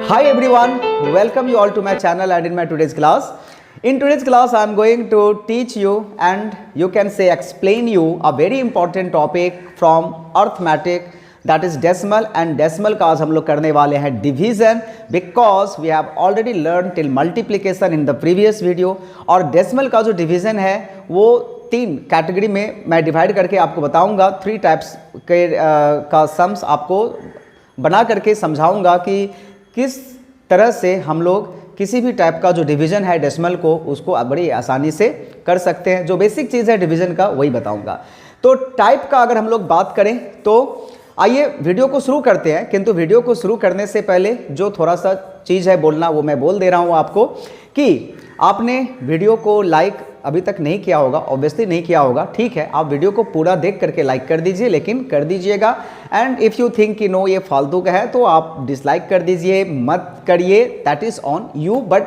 Hi everyone, welcome you all to my channel and in my today's class. In today's class I am going to teach you and you can say explain you a very important topic from arithmetic, that is decimal, and decimal का आज हम लोग करने वाले हैं division because we have already learned till multiplication in the previous video. और decimal का जो division है वो तीन कैटेगरी में मैं डिवाइड करके आपको बताऊंगा, थ्री टाइप्स के का सम्स आपको बना करके समझाऊंगा कि किस तरह से हम लोग किसी भी टाइप का जो डिवीज़न है डेसिमल को उसको बड़ी आसानी से कर सकते हैं। जो बेसिक चीज़ है डिवीज़न का वही बताऊंगा। तो टाइप का अगर हम लोग बात करें तो आइए वीडियो को शुरू करते हैं, किंतु वीडियो को शुरू करने से पहले जो थोड़ा सा चीज़ है बोलना वो मैं बोल दे रहा हूँ आपको कि आपने वीडियो को लाइक अभी तक नहीं किया होगा, ऑब्वियसली नहीं किया होगा, ठीक है, आप वीडियो को पूरा देख करके लाइक कर दीजिए, लेकिन कर दीजिएगा। एंड इफ़ यू थिंक कि नो ये फालतू का है तो आप डिसलाइक कर दीजिए, मत करिए, that is on you. But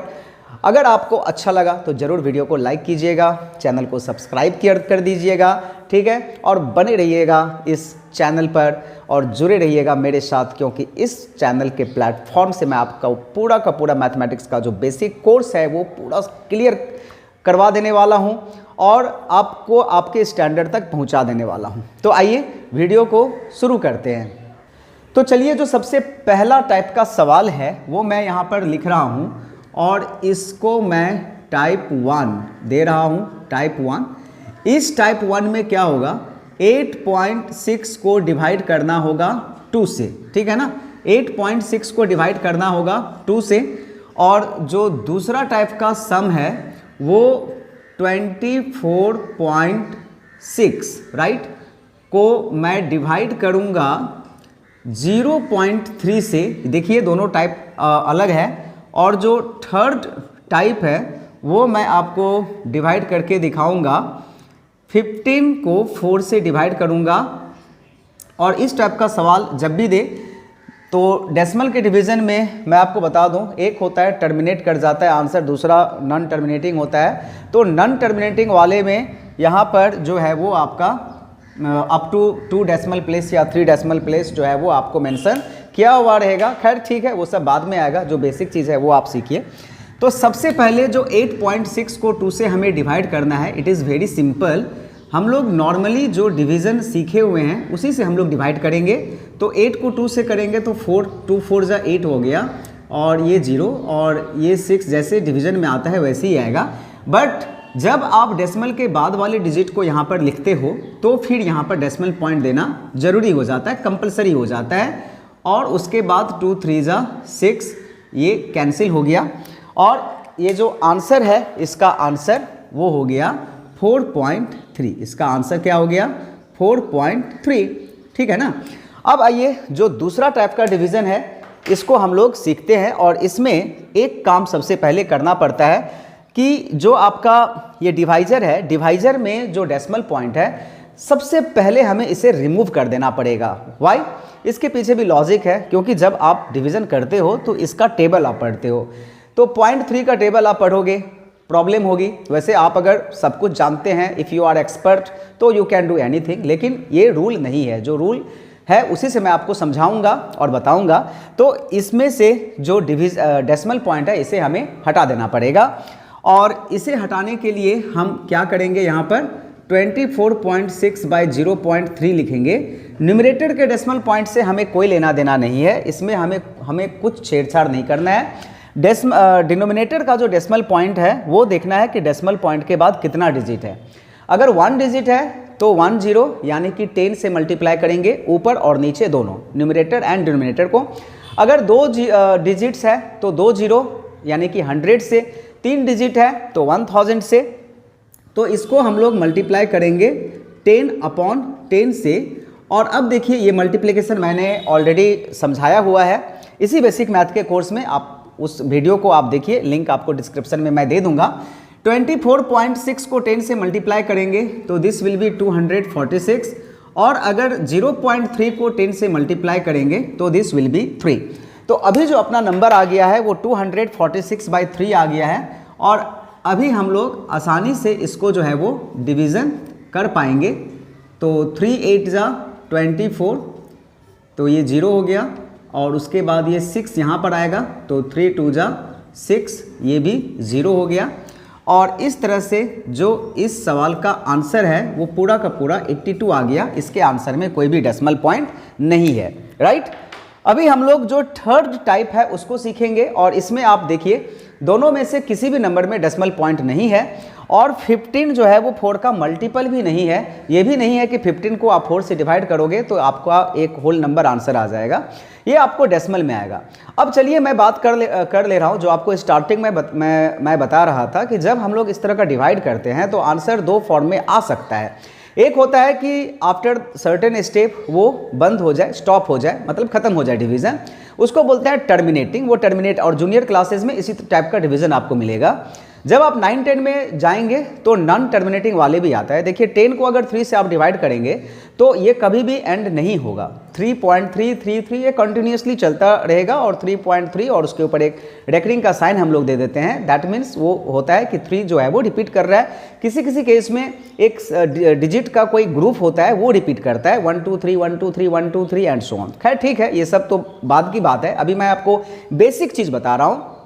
अगर आपको अच्छा लगा तो ज़रूर वीडियो को लाइक कीजिएगा, चैनल को सब्सक्राइब कर दीजिएगा, ठीक है, और बने रहिएगा इस चैनल पर और जुड़े रहिएगा मेरे साथ, क्योंकि इस चैनल के प्लेटफॉर्म से मैं आपका पूरा का पूरा मैथमेटिक्स का जो बेसिक कोर्स है वो पूरा क्लियर करवा देने वाला हूं और आपको आपके स्टैंडर्ड तक पहुंचा देने वाला हूं। तो आइए वीडियो को शुरू करते हैं। तो चलिए, जो सबसे पहला टाइप का सवाल है वो मैं यहां पर लिख रहा हूं और इसको मैं टाइप 1 दे रहा हूं, टाइप 1। इस टाइप 1 में क्या होगा, 8.6 को डिवाइड करना होगा 2 से, ठीक है ना, 8.6 को डिवाइड करना होगा 2 से। और जो दूसरा टाइप का सम है वो 24.6 राइट को मैं डिवाइड करूंगा 0.3 से। देखिए दोनों टाइप अलग है। और जो थर्ड टाइप है वो मैं आपको डिवाइड करके दिखाऊंगा, 15 को 4 से डिवाइड करूंगा। और इस टाइप का सवाल जब भी दे तो डेसिमल के डिवीज़न में मैं आपको बता दूं, एक होता है टर्मिनेट कर जाता है आंसर, दूसरा नॉन टर्मिनेटिंग होता है। तो नॉन टर्मिनेटिंग वाले में यहाँ पर जो है वो आपका अप टू 2 डेसिमल प्लेस या 3 डेसिमल प्लेस जो है वो आपको मेंशन किया हुआ रहेगा। खैर ठीक है, वो सब बाद में आएगा, जो बेसिक चीज़ है वो आप सीखिए। तो सबसे पहले जो 8.6 को 2 से हमें डिवाइड करना है, इट इज़ वेरी सिंपल। हम लोग नॉर्मली जो डिवीज़न सीखे हुए हैं उसी से हम लोग डिवाइड करेंगे। तो 8 को 2 से करेंगे तो 2 4 जा 8 हो गया, और ये 0 और ये 6 जैसे डिवीज़न में आता है वैसे ही आएगा। बट जब आप डेसिमल के बाद वाले डिजिट को यहाँ पर लिखते हो तो फिर यहाँ पर डेसिमल पॉइंट देना ज़रूरी हो जाता है, कंपलसरी हो जाता है। और उसके बाद 2 3 जा 6 ये कैंसिल हो गया। और ये जो आंसर है इसका आंसर वो हो गया 4.3। इसका आंसर क्या हो गया, 4.3, ठीक है ना। अब आइए जो दूसरा टाइप का डिवीज़न है इसको हम लोग सीखते हैं। और इसमें एक काम सबसे पहले करना पड़ता है कि जो आपका ये डिवाइजर है, डिवाइजर में जो डेसिमल पॉइंट है सबसे पहले हमें इसे रिमूव कर देना पड़ेगा। व्हाई? इसके पीछे भी लॉजिक है, क्योंकि जब आप डिवीज़न करते हो तो इसका टेबल आप पढ़ते हो, तो 0.3 का टेबल आप पढ़ोगे, प्रॉब्लम होगी। वैसे आप अगर सब कुछ जानते हैं, इफ़ यू आर एक्सपर्ट, तो यू कैन डू एनीथिंग, लेकिन ये रूल नहीं है। जो रूल है उसी से मैं आपको समझाऊंगा और बताऊंगा। तो इसमें से जो डेसिमल पॉइंट है इसे हमें हटा देना पड़ेगा। और इसे हटाने के लिए हम क्या करेंगे, यहाँ पर 24.6 बाई 0.3 लिखेंगे। न्यूमरेटर के डेसिमल पॉइंट से हमें कोई लेना देना नहीं है, इसमें हमें कुछ छेड़छाड़ नहीं करना है। डिनोमिनेटर का जो डेसिमल पॉइंट है वो देखना है कि डेसिमल पॉइंट के बाद कितना डिजिट है। अगर 1 डिजिट है तो 1 0 यानी कि 10 से मल्टीप्लाई करेंगे, ऊपर और नीचे दोनों, न्यूमरेटर एंड डिनोमिनेटर को। अगर 2 डिजिट्स है तो 2 0 यानी कि 100 से, 3 डिजिट है तो 1000 से। तो इसको हम लोग मल्टीप्लाई करेंगे 10/10 से। और अब देखिए ये मल्टीप्लिकेशन मैंने ऑलरेडी समझाया हुआ है इसी बेसिक मैथ के कोर्स में, आप उस वीडियो को आप देखिए, लिंक आपको डिस्क्रिप्शन में मैं दे दूंगा। 24.6 को 10 से मल्टीप्लाई करेंगे तो दिस विल बी 246। और अगर 0.3 को 10 से मल्टीप्लाई करेंगे तो दिस विल बी 3। तो अभी जो अपना नंबर आ गया है वो 246/3 आ गया है। और अभी हम लोग आसानी से इसको जो है वो डिवीज़न कर पाएंगे। तो 3 8 जा 24, तो ये 0 हो गया, और उसके बाद ये 6 यहाँ पर आएगा, तो 3 2 जा 6, ये भी 0 हो गया। और इस तरह से जो इस सवाल का आंसर है वो पूरा का पूरा 82 आ गया। इसके आंसर में कोई भी डेसिमल पॉइंट नहीं है, राइट। अभी हम लोग जो थर्ड टाइप है उसको सीखेंगे, और इसमें आप देखिए दोनों में से किसी भी नंबर में डेसिमल पॉइंट नहीं है, और 15 जो है वो 4 का मल्टीपल भी नहीं है। ये भी नहीं है कि 15 को आप 4 से डिवाइड करोगे तो आपका एक होल नंबर आंसर आ जाएगा, ये आपको डेसिमल में आएगा। अब चलिए मैं बात कर ले रहा हूँ जो आपको स्टार्टिंग में मैं बता रहा था कि जब हम लोग इस तरह का डिवाइड करते हैं तो आंसर दो फॉर्म में आ सकता है। एक होता है कि आफ्टर सर्टेन स्टेप वो बंद हो जाए, स्टॉप हो जाए, मतलब खत्म हो जाए डिवीज़न, उसको बोलते हैं टर्मिनेटिंग, वो टर्मिनेट। और जूनियर क्लासेस में इसी टाइप का डिवीज़न आपको मिलेगा। जब आप 9 10 में जाएंगे तो नॉन टर्मिनेटिंग वाले भी आता है। देखिए 10 को अगर 3 से आप डिवाइड करेंगे तो ये कभी भी एंड नहीं होगा। 3.333 ये कंटिन्यूसली चलता रहेगा, और 3.3 और उसके ऊपर एक रेकरिंग का साइन हम लोग दे देते हैं। दैट मीन्स वो होता है कि 3 जो है वो रिपीट कर रहा है। किसी किसी केस में एक डिजिट का कोई ग्रुप होता है वो रिपीट करता है, 1 2 3 1 2 3 1 2 3 एंड सो ऑन। खैर ठीक है, ये सब तो बाद की बात है। अभी मैं आपको बेसिक चीज़ बता रहा हूँ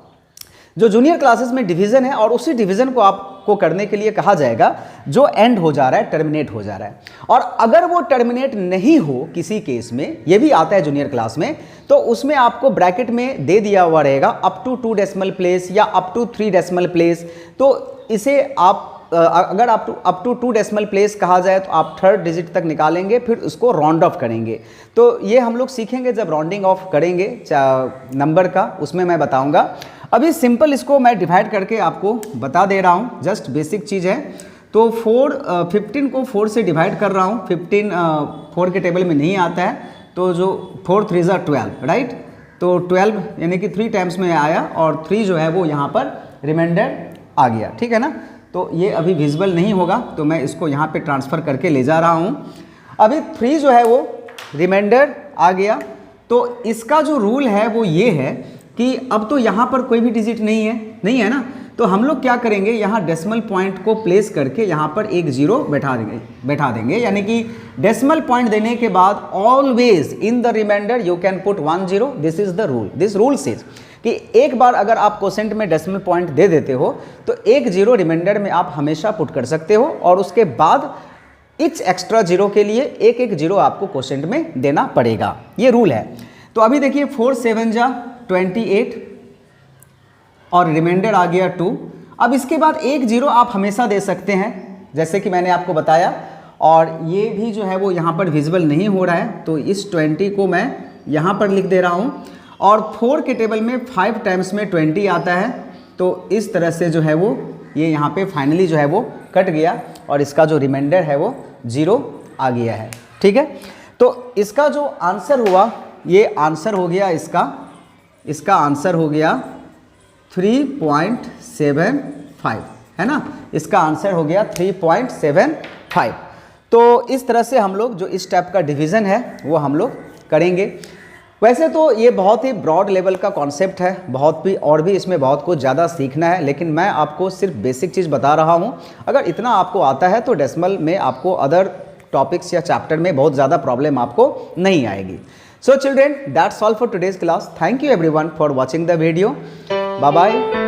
जो जूनियर क्लासेस में डिवीज़न है, और उसी डिवीज़न को आपको करने के लिए कहा जाएगा जो एंड हो जा रहा है, टर्मिनेट हो जा रहा है। और अगर वो टर्मिनेट नहीं हो किसी केस में, ये भी आता है जूनियर क्लास में, तो उसमें आपको ब्रैकेट में दे दिया हुआ रहेगा अप टू 2 डेसिमल प्लेस या अप टू 3 डेसिमल प्लेस। तो इसे आप अगर अप टू 2 डेसिमल प्लेस कहा जाए तो आप थर्ड डिजिट तक निकालेंगे, फिर उसको राउंड ऑफ करेंगे। तो ये हम लोग सीखेंगे जब राउंडिंग ऑफ करेंगे नंबर का, उसमें मैं बताऊंगा। अभी सिंपल इसको मैं डिवाइड करके आपको बता दे रहा हूँ, जस्ट बेसिक चीज़ है। तो 15 को 4 से डिवाइड कर रहा हूँ। 15 4 के टेबल में नहीं आता है, तो जो 4 3 जा 12, राइट। तो 12 यानी कि 3 टाइम्स में आया, और 3 जो है वो यहाँ पर रिमाइंडर आ गया, ठीक है ना। तो ये अभी विजिबल नहीं होगा, तो मैं इसको यहाँ पे ट्रांसफ़र करके ले जा रहा हूँ। अभी 3 जो है वो रिमाइंडर आ गया। तो इसका जो रूल है वो ये है कि अब तो यहाँ पर कोई भी डिजिट नहीं है ना, तो हम लोग क्या करेंगे, यहाँ डेसिमल पॉइंट को प्लेस करके यहाँ पर एक 0 बैठा देंगे। यानी कि डेसिमल पॉइंट देने के बाद always in the reminder you can put 1 0। This is the rule. This rule says कि एक बार अगर आप क्वोशेंट में डेसिमल पॉइंट दे देते हो तो एक 0 रिमाइंडर में आप हमेशा पुट कर सकते हो, और उसके बाद इच एक्स्ट्रा 0 के लिए एक 0 आपको क्वोशेंट में देना पड़ेगा। ये रूल है। तो अभी देखिए 4 7 जा 28 और रिमाइंडर आ गया 2। अब इसके बाद एक 0 आप हमेशा दे सकते हैं, जैसे कि मैंने आपको बताया। और ये भी जो है वो यहाँ पर विजिबल नहीं हो रहा है, तो इस 20 को मैं यहाँ पर लिख दे रहा हूँ। और 4 के टेबल में 5 टाइम्स में 20 आता है, तो इस तरह से जो है वो ये यहाँ पे फाइनली जो है वो कट गया, और इसका जो रिमाइंडर है वो 0 आ गया है, ठीक है। तो इसका जो आंसर हुआ, ये आंसर हो गया इसका आंसर हो गया 3.75, है ना। इसका आंसर हो गया 3.75। तो इस तरह से हम लोग जो इस टाइप का डिवीज़न है वो हम लोग करेंगे। वैसे तो ये बहुत ही ब्रॉड लेवल का कॉन्सेप्ट है, और भी इसमें बहुत कुछ ज़्यादा सीखना है, लेकिन मैं आपको सिर्फ बेसिक चीज़ बता रहा हूँ। अगर इतना आपको आता है तो डेसिमल में आपको अदर टॉपिक्स या चैप्टर में बहुत ज़्यादा प्रॉब्लम आपको नहीं आएगी। So children, that's all for today's class. Thank you everyone for watching the video. Bye bye.